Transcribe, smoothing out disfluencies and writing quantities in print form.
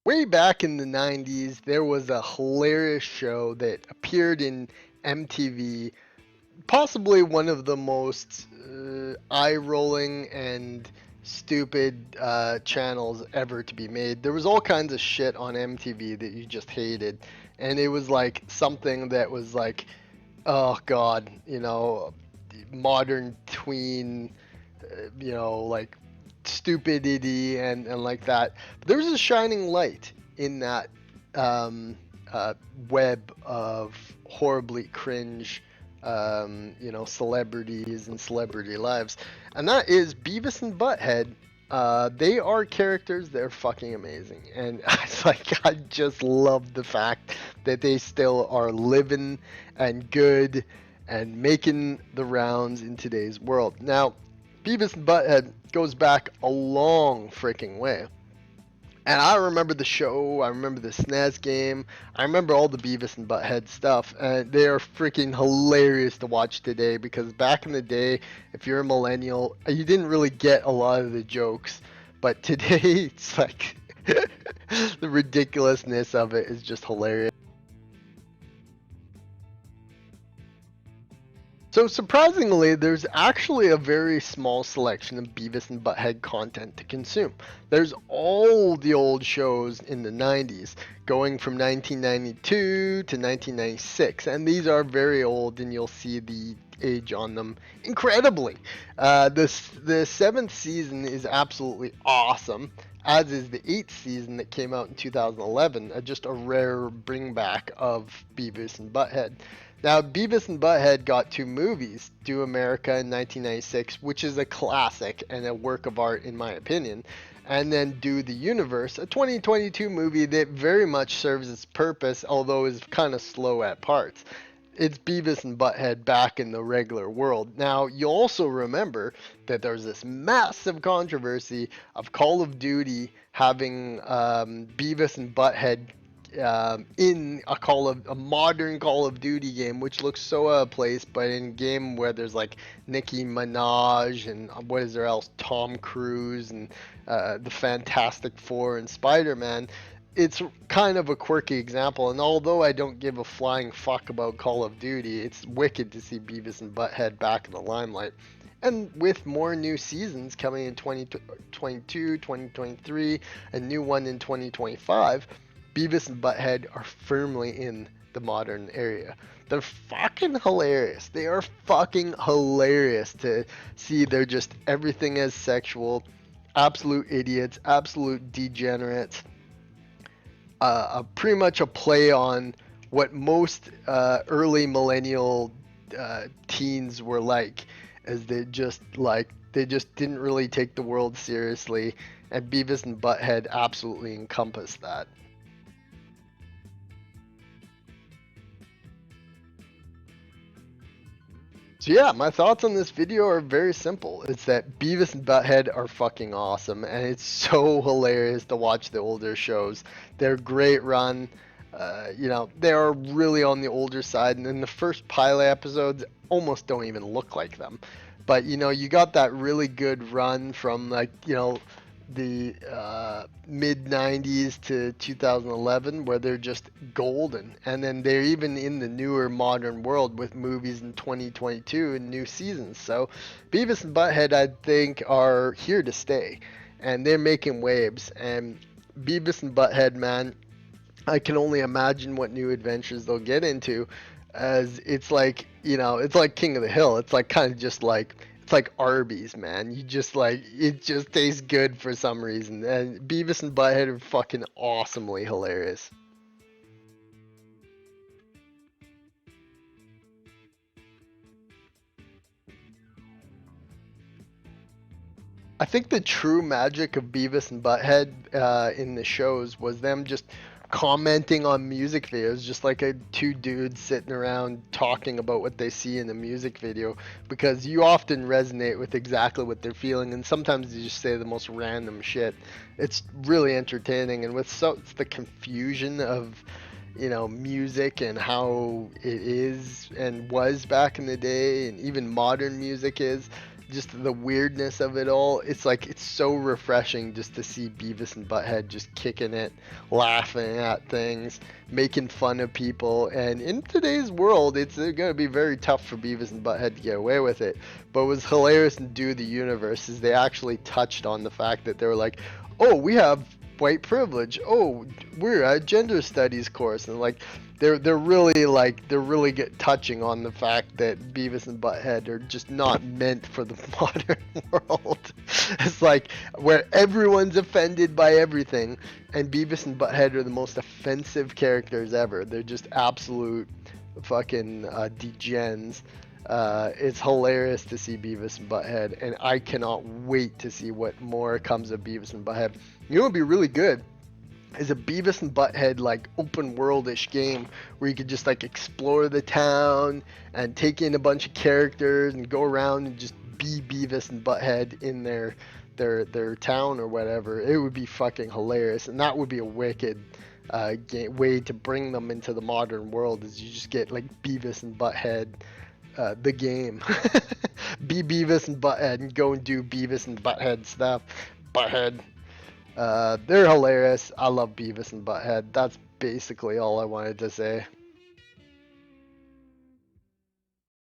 way back in the 90s, there was a hilarious show that appeared in MTV, possibly one of the most eye-rolling and stupid channels ever to be made. There was all kinds of shit on MTV that you just hated, and it was like something that was like, oh god, modern tween, like stupidity and like that. But there was a shining light in that um, web of horribly cringe, celebrities and celebrity lives, and that is Beavis and Butthead. They are characters that are fucking amazing, and I just love the fact that they still are living and good and making the rounds in today's world. Now, Beavis and Butthead goes back a long freaking way. And I remember the show, I remember the SNES game, I remember all the Beavis and Butthead stuff, and they are freaking hilarious to watch today because back in the day, if you're a millennial, you didn't really get a lot of the jokes, but today it's like the ridiculousness of it is just hilarious. So surprisingly, there's actually a very small selection of Beavis and Butthead content to consume. There's all the old shows in the 90s, going from 1992 to 1996, and these are very old, and you'll see the age on them incredibly. The seventh season is absolutely awesome, as is the eighth season that came out in 2011, just a rare bringback of Beavis and Butthead. Now, Beavis and Butthead got two movies, Do America in 1996, which is a classic and a work of art in my opinion, and then Do the Universe, a 2022 movie that very much serves its purpose, although is kind of slow at parts. It's Beavis and Butthead back in the regular world. Now, you'll also remember that there's this massive controversy of Call of Duty having Beavis and Butthead in a modern Call of Duty game, which looks so out of place, but in a game where there's like Nicki Minaj and what is there else, Tom Cruise and the Fantastic Four and Spider-Man, it's kind of a quirky example. And although I don't give a flying fuck about Call of Duty, it's wicked to see Beavis and Butthead back in the limelight. And with more new seasons coming in 2022, 2023, a new one in 2025, Beavis and Butthead are firmly in the modern area. They're fucking hilarious. They are fucking hilarious to see. They're just everything as sexual, absolute idiots, absolute degenerates. Pretty much a play on what most early millennial teens were like, as they just didn't really take the world seriously, and Beavis and Butthead absolutely encompass that. So yeah, my thoughts on this video are very simple. It's that Beavis and Butthead are fucking awesome, and it's so hilarious to watch the older shows. They're great run. They are really on the older side, and then the first pilot episodes almost don't even look like them. But you got that really good run from the mid 90s to 2011 where they're just golden, and then they're even in the newer modern world with movies in 2022 and new seasons. So Beavis and Butthead, I think, are here to stay, and they're making waves. And Beavis and Butthead, man, I can only imagine what new adventures they'll get into, as it's like King of the Hill. It's like kind of just like it's like Arby's, man. You just like it just tastes good for some reason. And Beavis and Butthead are fucking awesomely hilarious. I think the true magic of Beavis and Butthead in the shows was them just commenting on music videos, just like two dudes sitting around talking about what they see in the music video, because you often resonate with exactly what they're feeling, and sometimes you just say the most random shit. It's really entertaining, and with it's the confusion of music and how it is and was back in the day, and even modern music is. just the weirdness of it all. It's like it's so refreshing just to see Beavis and Butthead just kicking it, laughing at things, making fun of people. And in today's world, it's going to be very tough for Beavis and Butthead to get away with it. But what was hilarious in Do the Universe is they actually touched on the fact that they were like, oh, we have white privilege. Oh, we're a gender studies course, and like they're really get touching on the fact that Beavis and Butthead are just not meant for the modern world. It's like where everyone's offended by everything, and Beavis and Butthead are the most offensive characters ever. They're just absolute fucking degens. It's hilarious to see Beavis and Butthead, and I cannot wait to see what more comes of Beavis and Butthead. You know what would be really good is a Beavis and Butthead like open world-ish game where you could just like explore the town and take in a bunch of characters and go around and just be Beavis and Butthead in their town or whatever. It would be fucking hilarious, and that would be a wicked way to bring them into the modern world. Is you just get like Beavis and Butthead. The game. Be Beavis and Butthead and go and do Beavis and Butthead stuff. Butthead. They're hilarious. I love Beavis and Butthead. That's basically all I wanted to say.